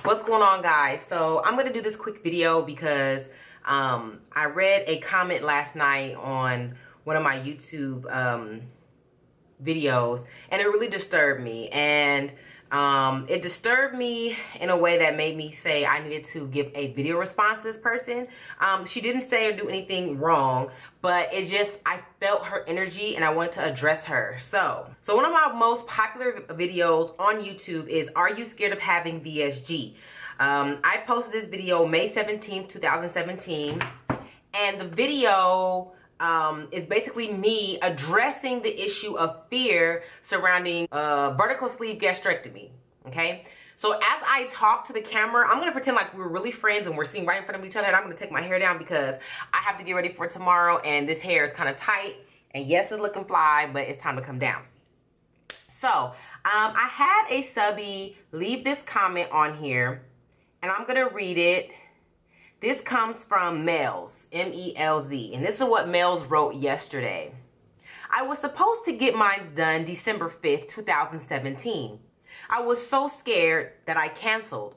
What's going on, guys? So I'm gonna do this quick video because I read a comment last night on one of my YouTube videos, and it really disturbed me. And it disturbed me in a way that made me say I needed to give a video response to this person. She didn't say or do anything wrong, but it's just I felt her energy and I wanted to address her. So one of my most popular videos on YouTube is, are you scared of having VSG? I posted this video May 17th, 2017, and the video is basically me addressing the issue of fear surrounding vertical sleeve gastrectomy. Okay, so as I talk to the camera, I'm gonna pretend like we're really friends and we're sitting right in front of each other, and I'm gonna take my hair down because I have to get ready for tomorrow, and this hair is kind of tight, and yes, it's looking fly, but it's time to come down. So I had a subby leave this comment on here, and I'm gonna read it. This comes from Melz, M-E-L-Z, and this is what Melz wrote yesterday. I was supposed to get mine done December 5th, 2017. I was so scared that I canceled.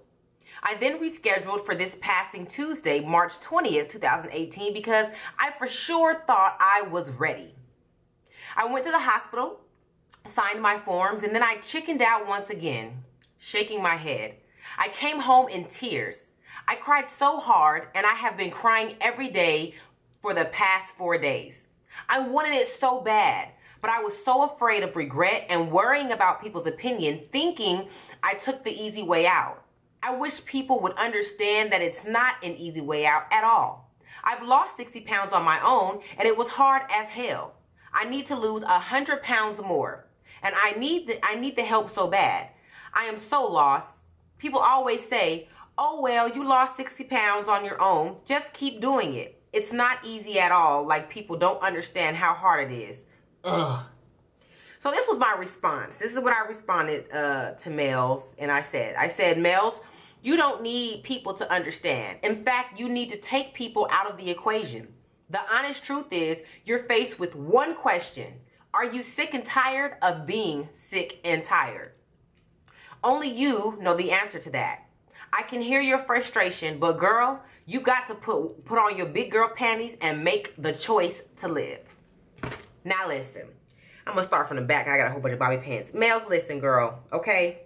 I then rescheduled for this passing Tuesday, March 20th, 2018, because I for sure thought I was ready. I went to the hospital, signed my forms, and then I chickened out once again, shaking my head. I came home in tears. I cried so hard, and I have been crying every day for the past 4 days. I wanted it so bad, but I was so afraid of regret and worrying about people's opinion, thinking I took the easy way out. I wish people would understand that it's not an easy way out at all. I've lost 60 pounds on my own, and it was hard as hell. I need to lose 100 pounds more, and I need the help so bad. I am so lost. People always say, oh, well, you lost 60 pounds on your own. Just keep doing it. It's not easy at all. Like, people don't understand how hard it is. Ugh. So this was my response. This is what I responded to Melz. And I said, Melz, you don't need people to understand. In fact, you need to take people out of the equation. The honest truth is, you're faced with one question. Are you sick and tired of being sick and tired? Only you know the answer to that. I can hear your frustration, but girl, you got to put on your big girl panties and make the choice to live. Now listen, I'm gonna start from the back. I got a whole bunch of bobby pins. Melz, listen, girl, okay?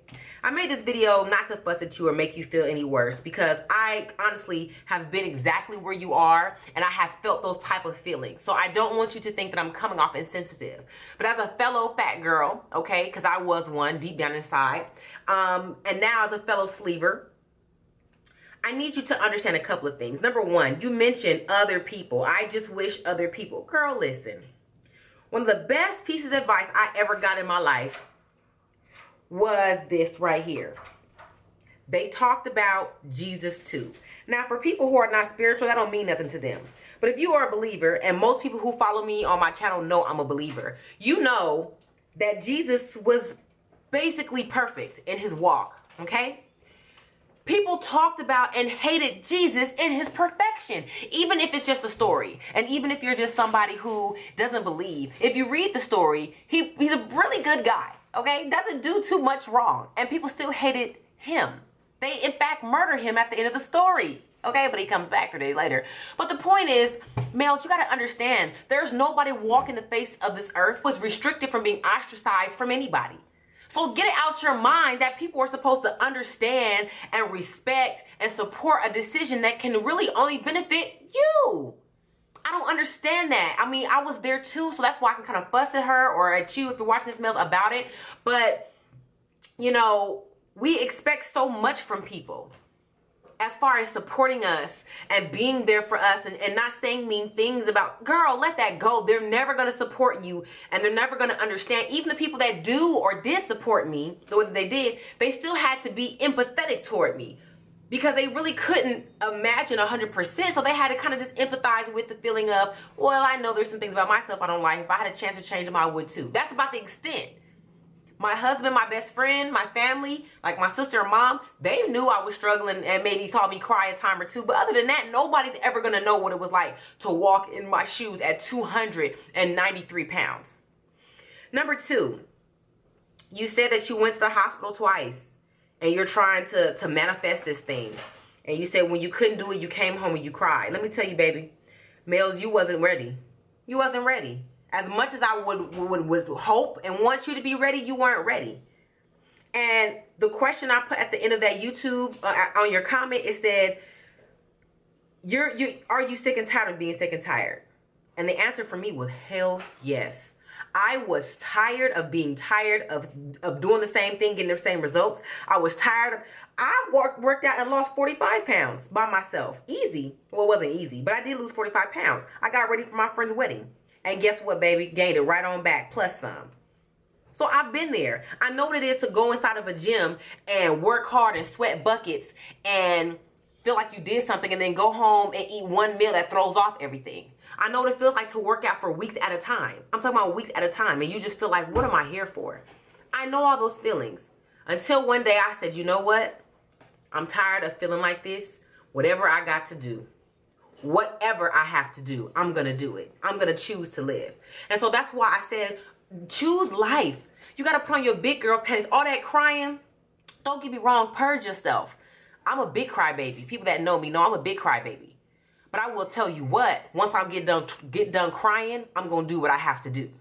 I made this video not to fuss at you or make you feel any worse, because I honestly have been exactly where you are, and I have felt those type of feelings. So I don't want you to think that I'm coming off insensitive. But as a fellow fat girl, okay, because I was one deep down inside, and now as a fellow sleever, I need you to understand a couple of things. Number one, you mentioned other people. I just wish other people. Girl, listen. One of the best pieces of advice I ever got in my life was this right here. They talked about Jesus too. Now, for people who are not spiritual, that don't mean nothing to them. But if you are a believer, and most people who follow me on my channel know I'm a believer, you know that Jesus was basically perfect in his walk, okay? People talked about and hated Jesus in his perfection, even if it's just a story. And even if you're just somebody who doesn't believe, if you read the story, he's a really good guy, okay? Doesn't do too much wrong. And people still hated him. They, in fact, murder him at the end of the story, okay? But he comes back 3 days later. But the point is, Melz, you got to understand, there's nobody walking the face of this earth who is restricted from being ostracized from anybody. So get it out your mind that people are supposed to understand and respect and support a decision that can really only benefit you. I don't understand that. I mean, I was there too, so that's why I can kind of fuss at her or at you if you're watching this, Melz, about it. But, you know, we expect so much from people as far as supporting us and being there for us and not saying mean things about, girl, let that go. They're never going to support you, and they're never going to understand. Even the people that do or did support me, the way that they did, they still had to be empathetic toward me because they really couldn't imagine 100%. So they had to kind of just empathize with the feeling of, well, I know there's some things about myself I don't like. If I had a chance to change them, I would too. That's about the extent. My husband, my best friend, my family, like my sister and mom, they knew I was struggling and maybe saw me cry a time or two. But other than that, nobody's ever going to know what it was like to walk in my shoes at 293 pounds. Number two, you said that you went to the hospital twice and you're trying to manifest this thing. And you said when you couldn't do it, you came home and you cried. Let me tell you, baby, males, you wasn't ready. You wasn't ready. As much as I would hope and want you to be ready, you weren't ready. And the question I put at the end of that YouTube on your comment, it said, are you sick and tired of being sick and tired? And the answer for me was hell yes. I was tired of being tired of doing the same thing, getting the same results. I was tired of, I worked out and lost 45 pounds by myself. Easy. Well, it wasn't easy, but I did lose 45 pounds. I got ready for my friend's wedding. And guess what, baby? Gained it right on back, plus some. So I've been there. I know what it is to go inside of a gym and work hard and sweat buckets and feel like you did something and then go home and eat one meal that throws off everything. I know what it feels like to work out for weeks at a time. I'm talking about weeks at a time, and you just feel like, what am I here for? I know all those feelings. Until one day I said, you know what? I'm tired of feeling like this. Whatever I got to do, whatever I have to do, I'm going to do it. I'm going to choose to live. And so that's why I said, choose life. You got to put on your big girl panties. All that crying, don't get me wrong, purge yourself. I'm a big crybaby. People that know me know I'm a big crybaby. But I will tell you what, once I get done crying, I'm going to do what I have to do.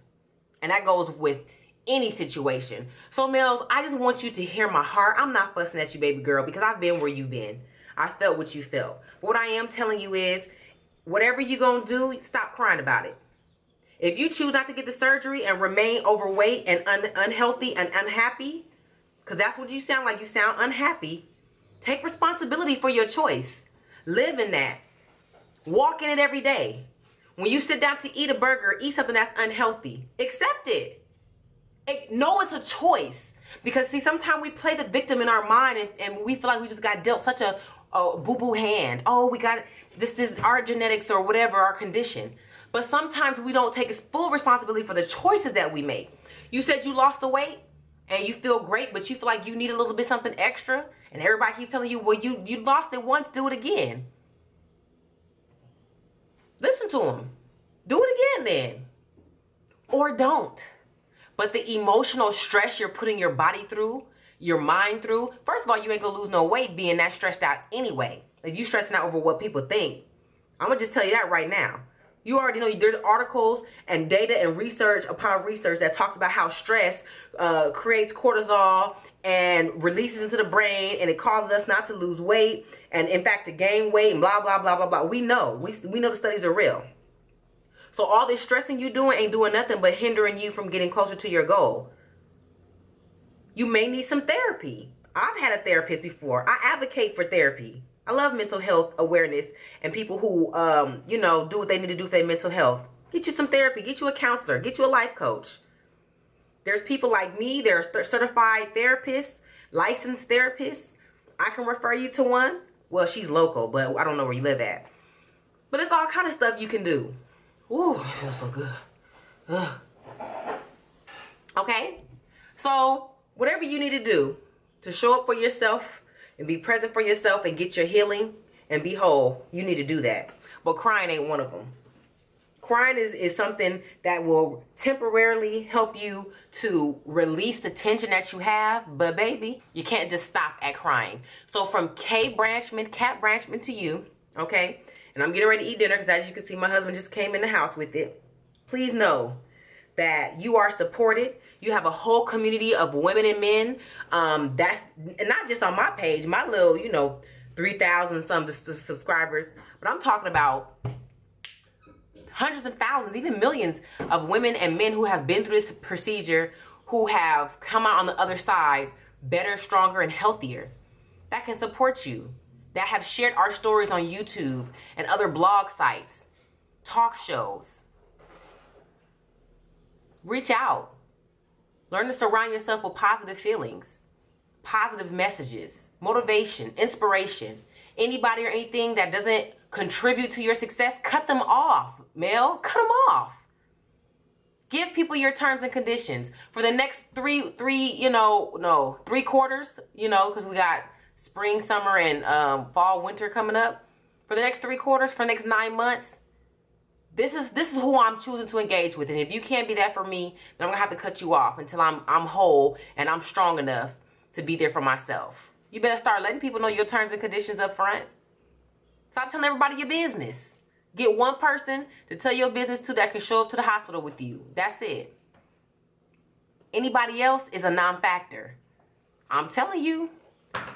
And that goes with any situation. So males, I just want you to hear my heart. I'm not fussing at you, baby girl, because I've been where you've been. I felt what you felt. But what I am telling you is, whatever you're going to do, stop crying about it. If you choose not to get the surgery and remain overweight and unhealthy and unhappy, because that's what you sound like, you sound unhappy, take responsibility for your choice. Live in that. Walk in it every day. When you sit down to eat a burger, eat something that's unhealthy, accept it. Know it's a choice. Because see, sometimes we play the victim in our mind and we feel like we just got dealt such a boo-boo hand. Oh, we got this is our genetics or whatever, our condition. But sometimes we don't take full responsibility for the choices that we make. You said you lost the weight and you feel great, but you feel like you need a little bit something extra. And everybody keeps telling you, well, you lost it once, do it again. Listen to them. Do it again then. Or don't. But the emotional stress you're putting your body through, your mind through, first of all, you ain't gonna lose no weight being that stressed out anyway. If you stressing out over what people think, I'm gonna just tell you that right now. You already know there's articles and data and research upon research that talks about how stress creates cortisol and releases into the brain, and it causes us not to lose weight and in fact to gain weight and blah blah blah blah blah. We know the studies are real. So all this stressing you doing ain't doing nothing but hindering you from getting closer to your goal. You may need some therapy. I've had a therapist before. I advocate for therapy. I love mental health awareness and people who do what they need to do for their mental health. Get you some therapy, get you a counselor, get you a life coach. There's people like me, there's certified therapists, licensed therapists. I can refer you to one. Well, she's local, but I don't know where you live at. But it's all kind of stuff you can do. Ooh, it feels so good. Ugh. Okay? So, whatever you need to do to show up for yourself and be present for yourself and get your healing and be whole, you need to do that. But crying ain't one of them. Crying is something that will temporarily help you to release the tension that you have. But baby, you can't just stop at crying. So from Kat Branchman to you, okay? And I'm getting ready to eat dinner because as you can see, my husband just came in the house with it. Please know that you are supported. You have a whole community of women and men. That's not just on my page, my little, 3,000 some subscribers. But I'm talking about hundreds of thousands, even millions of women and men who have been through this procedure, who have come out on the other side better, stronger, and healthier, that can support you, that have shared our stories on YouTube and other blog sites, talk shows. Reach out. Learn to surround yourself with positive feelings, positive messages, motivation, inspiration. Anybody or anything that doesn't contribute to your success, cut them off, Mel. Cut them off. Give people your terms and conditions for the next three quarters, because we got spring, summer, and fall, winter coming up. For the next 3 quarters, for the next 9 months, this is who I'm choosing to engage with. And if you can't be that for me, then I'm gonna have to cut you off until I'm whole and I'm strong enough to be there for myself. You better start letting people know your terms and conditions up front. Stop telling everybody your business. Get one person to tell your business to that can show up to the hospital with you. That's it. Anybody else is a non-factor. I'm telling you,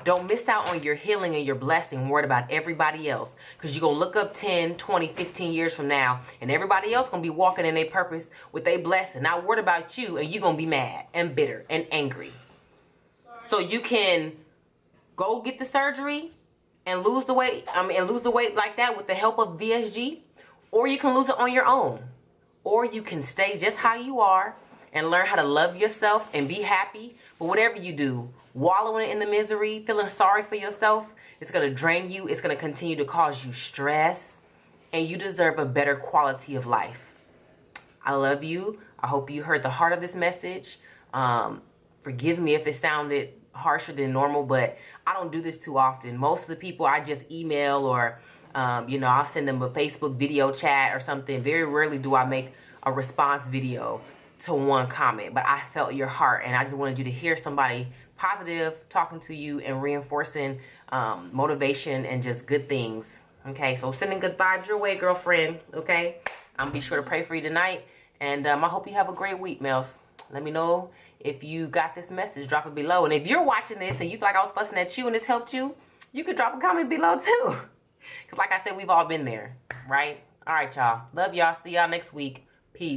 don't miss out on your healing and your blessing worried about everybody else. Because you're going to look up 10, 20, 15 years from now, and everybody else going to be walking in their purpose with their blessing, not worried about you, and you're going to be mad and bitter and angry. So you can go get the surgery and lose the weight, like that with the help of VSG, or you can lose it on your own, or you can stay just how you are and learn how to love yourself and be happy. But whatever you do, wallowing in the misery, feeling sorry for yourself, it's going to drain you. It's going to continue to cause you stress, and you deserve a better quality of life. I love you. I hope you heard the heart of this message. Forgive me if it sounded harsher than normal, but I don't do this too often. Most of the people I just email or, I'll send them a Facebook video chat or something. Very rarely do I make a response video to one comment, but I felt your heart, and I just wanted you to hear somebody positive talking to you and reinforcing motivation and just good things. Okay, so sending good vibes your way, girlfriend. Okay, I'm be sure to pray for you tonight, and I hope you have a great week, Mels. Let me know if you got this message. Drop it below, and if you're watching this and you feel like I was fussing at you and this helped you, you could drop a comment below too. Because like I said, we've all been there, right? All right, y'all. Love y'all. See y'all next week. Peace.